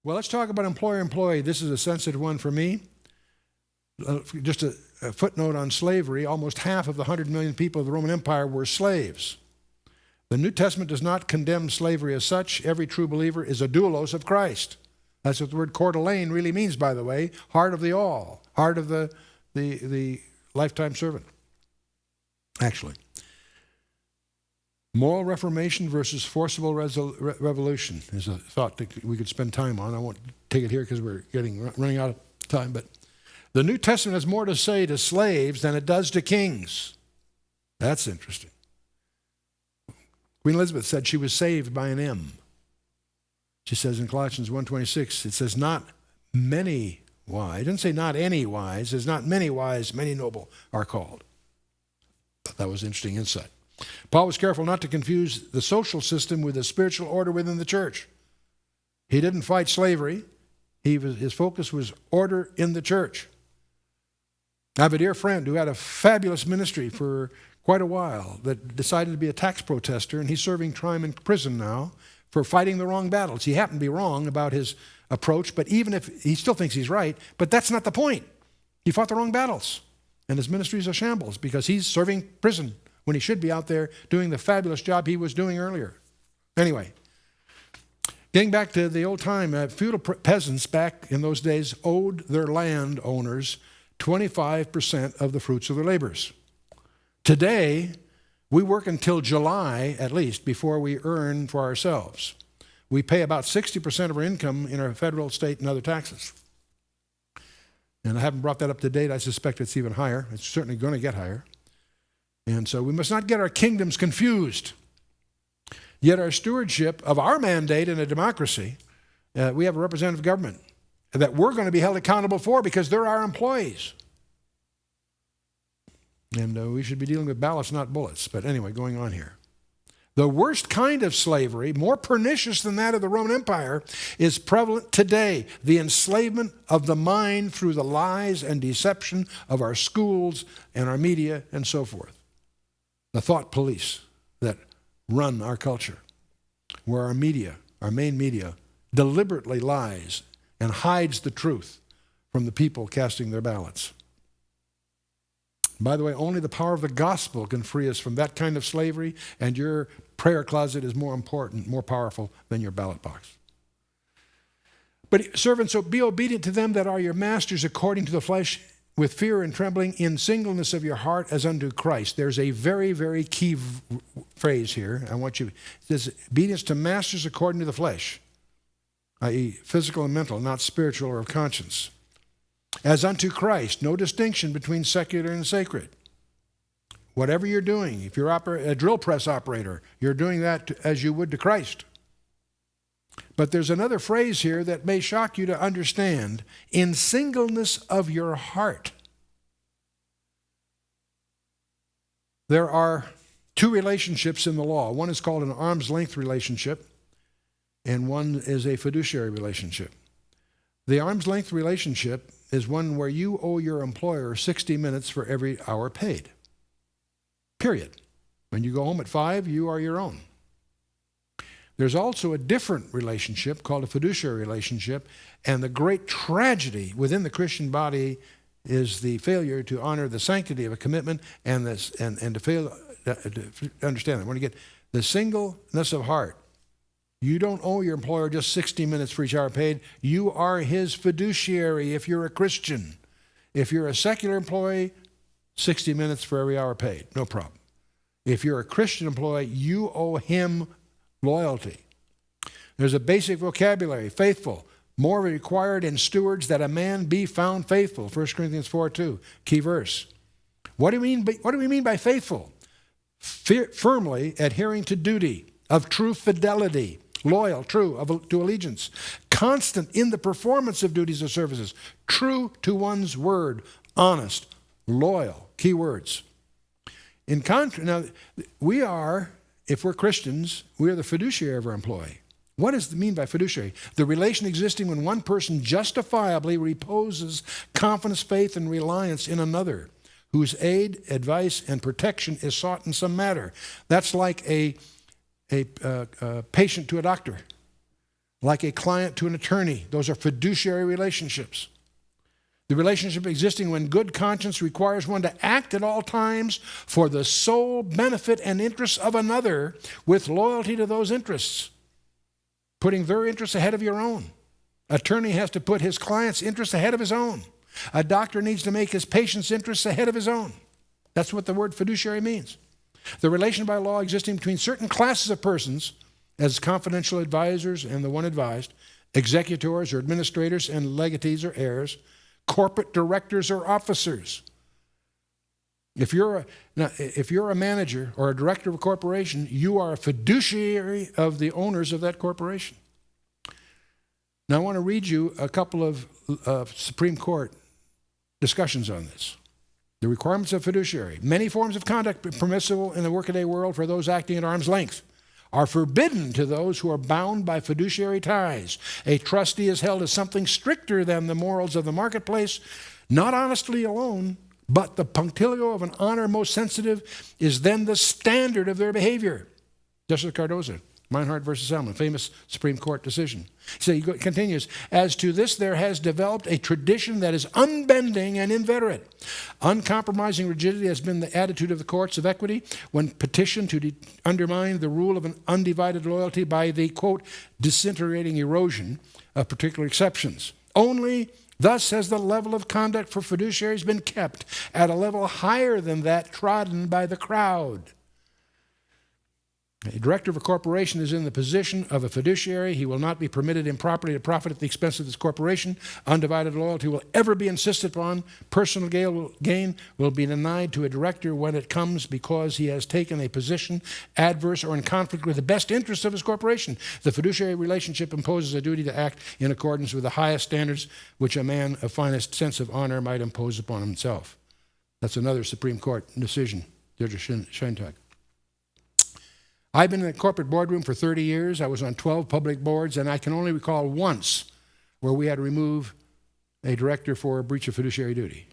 Well, let's talk about employer-employee. This is a sensitive one for me. Just a footnote on slavery. Almost half of the 100 million people of the Roman Empire were slaves. The New Testament does not condemn slavery as such. Every true believer is a doulos of Christ. That's what the word Coeur d'Alene really means, by the way. Heart of the all. Heart of the lifetime servant. Actually. Moral reformation versus forcible revolution is a thought that we could spend time on. I won't take it here because we're running out of time. But the New Testament has more to say to slaves than it does to kings. That's interesting. Queen Elizabeth said she was saved by an M. She says in Colossians 1:26, it says not many wise. It doesn't say not any wise. It says not many wise, many noble are called. That was interesting insight. Paul was careful not to confuse the social system with the spiritual order within the church. He didn't fight slavery. His focus was order in the church. I have a dear friend who had a fabulous ministry for quite a while that decided to be a tax protester, and he's serving time in prison now for fighting the wrong battles. He happened to be wrong about his approach, but even if he still thinks he's right, but that's not the point. He fought the wrong battles, and his ministry is a shambles because he's serving prison when he should be out there doing the fabulous job he was doing earlier. Anyway, getting back to the old time, feudal peasants back in those days owed their land owners 25% of the fruits of their labors. Today, we work until July, at least, before we earn for ourselves. We pay about 60% of our income in our federal, state, and other taxes. And I haven't brought that up to date. I suspect it's even higher. It's certainly going to get higher. And so we must not get our kingdoms confused. Yet our stewardship of our mandate in a democracy, we have a representative government that we're going to be held accountable for because they're our employees. And we should be dealing with ballots, not bullets. But anyway, going on here. The worst kind of slavery, more pernicious than that of the Roman Empire, is prevalent today. The enslavement of the mind through the lies and deception of our schools and our media and so forth. The thought police that run our culture, where our media, our main media, deliberately lies and hides the truth from the people casting their ballots. By the way, only the power of the gospel can free us from that kind of slavery, and your prayer closet is more important, more powerful than your ballot box. But servants, so be obedient to them that are your masters according to the flesh, with fear and trembling, in singleness of your heart as unto Christ. There's a very, very key phrase here. I want you, it says, obedience to masters according to the flesh, i.e. physical and mental, not spiritual or of conscience. As unto Christ, no distinction between secular and sacred. Whatever you're doing, if you're a drill press operator, you're doing that as you would to Christ. But there's another phrase here that may shock you to understand. In singleness of your heart. There are two relationships in the law. One is called an arm's length relationship, and one is a fiduciary relationship. The arm's length relationship is one where you owe your employer 60 minutes for every hour paid. Period. When you go home at 5, you are your own. There's also a different relationship called a fiduciary relationship, and the great tragedy within the Christian body is the failure to honor the sanctity of a commitment and to fail to understand that. When you get the singleness of heart, you don't owe your employer just 60 minutes for each hour paid. You are his fiduciary if you're a Christian. If you're a secular employee, 60 minutes for every hour paid, no problem. If you're a Christian employee, you owe him loyalty. There's a basic vocabulary, faithful. More required in stewards that a man be found faithful. 1 Corinthians 4:2, key verse. What do we mean by faithful? Firmly adhering to duty, of true fidelity, loyal, true, to allegiance, constant in the performance of duties or services, true to one's word, honest, loyal, key words. Now, we are, if we're Christians, we are the fiduciary of our employee. What does it mean by fiduciary? The relation existing when one person justifiably reposes confidence, faith, and reliance in another, whose aid, advice, and protection is sought in some matter. That's like a patient to a doctor. like a client to an attorney. Those are fiduciary relationships. The relationship existing when good conscience requires one to act at all times for the sole benefit and interests of another with loyalty to those interests, putting their interests ahead of your own. Attorney has to put his client's interests ahead of his own. A doctor needs to make his patient's interests ahead of his own. That's what the word fiduciary means. The relation by law existing between certain classes of persons as confidential advisors and the one advised, executors or administrators and legatees or heirs, corporate directors or officers. If you're a manager or a director of a corporation, you are a fiduciary of the owners of that corporation. Now I want to read you a couple of Supreme Court discussions on this. The requirements of fiduciary. Many forms of conduct permissible in the workaday world for those acting at arm's length are forbidden to those who are bound by fiduciary ties. A trustee is held as something stricter than the morals of the marketplace, not honesty alone, but the punctilio of an honor most sensitive is then the standard of their behavior. Justice Cardozo, Meinhardt versus Selman, famous Supreme Court decision. So he continues, as to this there has developed a tradition that is unbending and inveterate. Uncompromising rigidity has been the attitude of the courts of equity when petitioned to undermine the rule of an undivided loyalty by the, quote, disintegrating erosion of particular exceptions. Only thus has the level of conduct for fiduciaries been kept at a level higher than that trodden by the crowd. A director of a corporation is in the position of a fiduciary. He will not be permitted improperly to profit at the expense of this corporation. Undivided loyalty will ever be insisted upon. Personal gain will be denied to a director when it comes because he has taken a position adverse or in conflict with the best interests of his corporation. The fiduciary relationship imposes a duty to act in accordance with the highest standards which a man of finest sense of honor might impose upon himself. That's another Supreme Court decision, Judge Sheintuck. I've been in the corporate boardroom for 30 years. I was on 12 public boards, and I can only recall once where we had to remove a director for a breach of fiduciary duty.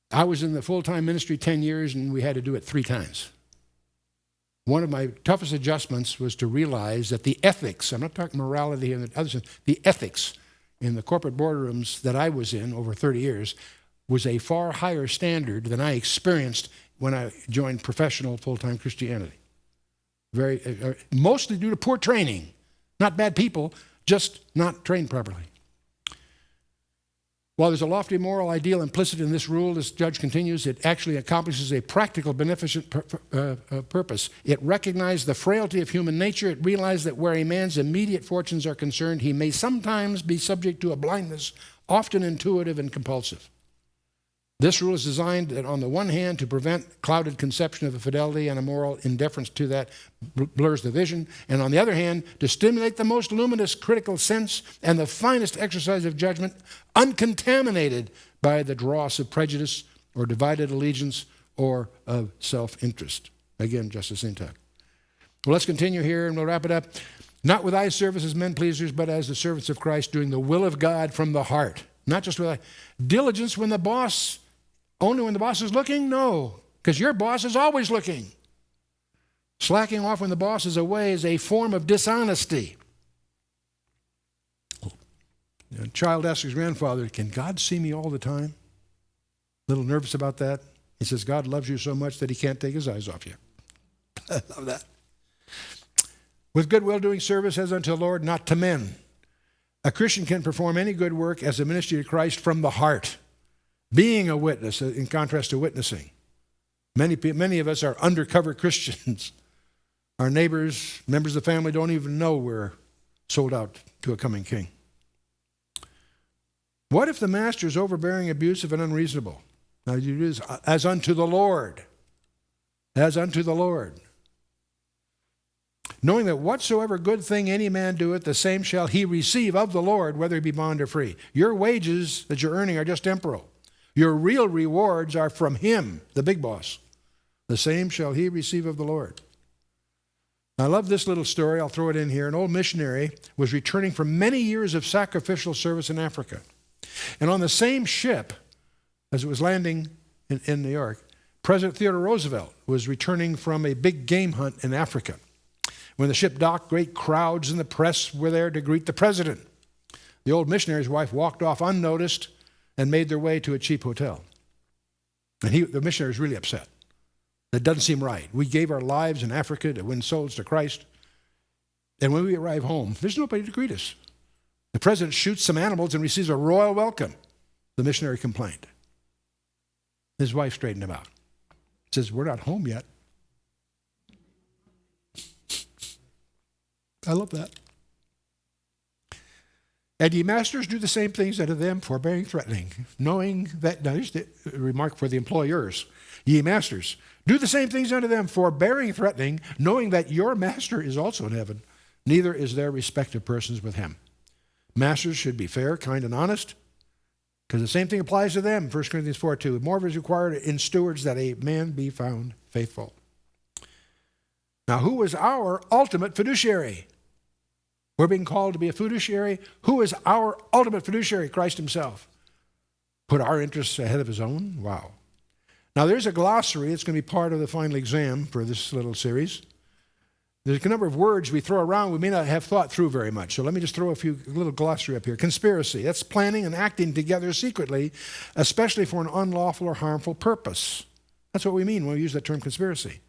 I was in the full-time ministry 10 years, and we had to do it 3 times. One of my toughest adjustments was to realize that the ethics, I'm not talking morality and other things, the ethics in the corporate boardrooms that I was in over 30 years was a far higher standard than I experienced when I joined professional full-time Christianity. Mostly due to poor training. Not bad people, just not trained properly. While there's a lofty moral ideal implicit in this rule, this judge continues, it actually accomplishes a practical, beneficent purpose. It recognized the frailty of human nature. It realized that where a man's immediate fortunes are concerned, he may sometimes be subject to a blindness, often intuitive and compulsive. This rule is designed, on the one hand, to prevent clouded conception of a fidelity and a moral indifference to that blurs the vision, and on the other hand, to stimulate the most luminous critical sense and the finest exercise of judgment, uncontaminated by the dross of prejudice or divided allegiance or of self-interest. Again, Justice Sheintuck. Well, let's continue here, and we'll wrap it up. Not with eye service as men pleasers, but as the servants of Christ, doing the will of God from the heart. Not just with diligence when the boss... Only when the boss is looking? No, because your boss is always looking. Slacking off when the boss is away is a form of dishonesty. A child asks his grandfather, can God see me all the time? A little nervous about that. He says, God loves you so much that he can't take his eyes off you. I love that. With goodwill doing service as unto the Lord, not to men. A Christian can perform any good work as a ministry to Christ from the heart. Being a witness, in contrast to witnessing. Many of us are undercover Christians. Our neighbors, members of the family don't even know we're sold out to a coming king. What if the master is overbearing, abusive, and unreasonable? Now you do this as unto the Lord. As unto the Lord. Knowing that whatsoever good thing any man doeth, the same shall he receive of the Lord, whether he be bond or free. Your wages that you're earning are just temporal. Your real rewards are from him, the big boss. The same shall he receive of the Lord. I love this little story. I'll throw it in here. An old missionary was returning from many years of sacrificial service in Africa. And on the same ship, as it was landing in New York, President Theodore Roosevelt was returning from a big game hunt in Africa. When the ship docked, great crowds in the press were there to greet the president. The old missionary's wife walked off unnoticed and made their way to a cheap hotel. And the missionary was really upset. That doesn't seem right. We gave our lives in Africa to win souls to Christ. And when we arrive home, there's nobody to greet us. The president shoots some animals and receives a royal welcome. The missionary complained. His wife straightened him out. Says, we're not home yet. I love that. And ye masters, do the same things unto them, forbearing, threatening, knowing that, now here's the remark for the employers. Ye masters, do the same things unto them, forbearing, threatening, knowing that your master is also in heaven. Neither is there respect of persons with him. Masters should be fair, kind, and honest, because the same thing applies to them. 1 Corinthians 4:2. More is required in stewards that a man be found faithful. Now, who is our ultimate fiduciary? We're being called to be a fiduciary. Who is our ultimate fiduciary? Christ himself. Put our interests ahead of his own? Wow. Now, there's a glossary. It's going to be part of the final exam for this little series. There's a number of words we throw around we may not have thought through very much. So let me just throw a little glossary up here. Conspiracy. That's planning and acting together secretly, especially for an unlawful or harmful purpose. That's what we mean when we use that term conspiracy.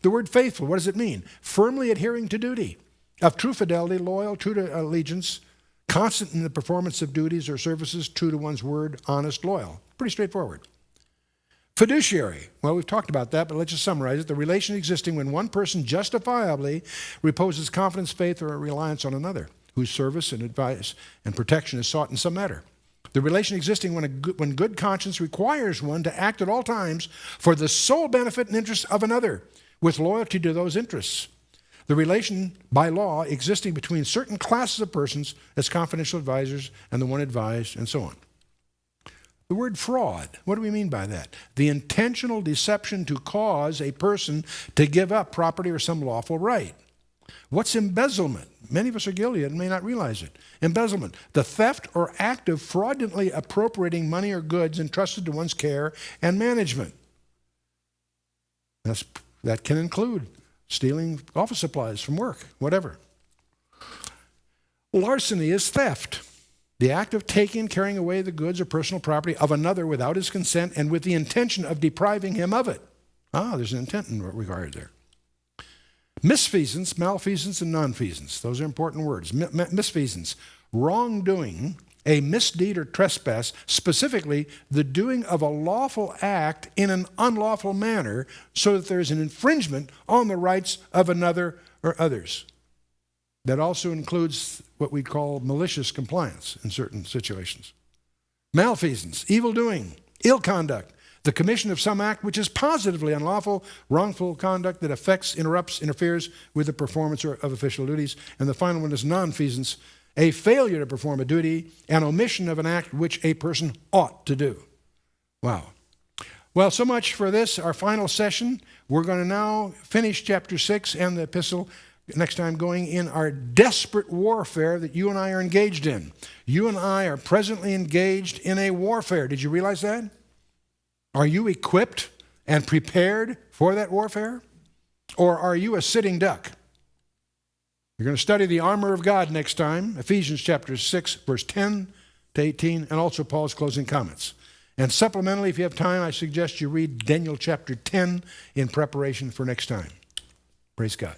The word faithful, what does it mean? Firmly adhering to duty, of true fidelity, loyal, true to allegiance, constant in the performance of duties or services, true to one's word, honest, loyal. Pretty straightforward. Fiduciary. Well, we've talked about that, but let's just summarize it. The relation existing when one person justifiably reposes confidence, faith, or reliance on another, whose service and advice and protection is sought in some matter. The relation existing when good conscience requires one to act at all times for the sole benefit and interest of another, with loyalty to those interests. The relation by law existing between certain classes of persons as confidential advisors and the one advised, and so on. The word fraud, what do we mean by that? The intentional deception to cause a person to give up property or some lawful right. What's embezzlement? Many of us are guilty and may not realize it. Embezzlement, the theft or act of fraudulently appropriating money or goods entrusted to one's care and management. That can include stealing office supplies from work, whatever. Larceny is theft. The act of taking, carrying away the goods or personal property of another without his consent and with the intention of depriving him of it. There's an intent in regard there. Misfeasance, malfeasance, and nonfeasance. Those are important words. Misfeasance, wrongdoing, a misdeed or trespass, specifically the doing of a lawful act in an unlawful manner so that there's an infringement on the rights of another or others. That also includes what we call malicious compliance in certain situations. Malfeasance, evil doing, ill conduct, the commission of some act which is positively unlawful, wrongful conduct that affects, interrupts, interferes with the performance of official duties. And the final one is nonfeasance, a failure to perform a duty, an omission of an act which a person ought to do. Wow. Well, so much for this, our final session. We're going to now finish chapter 6 and the epistle next time, going in our desperate warfare that you and I are engaged in. You and I are presently engaged in a warfare. Did you realize that? Are you equipped and prepared for that warfare? Or are you a sitting duck? You're going to study the armor of God next time, Ephesians chapter 6, verse 10 to 18, and also Paul's closing comments. And supplementally, if you have time, I suggest you read Daniel chapter 10 in preparation for next time. Praise God.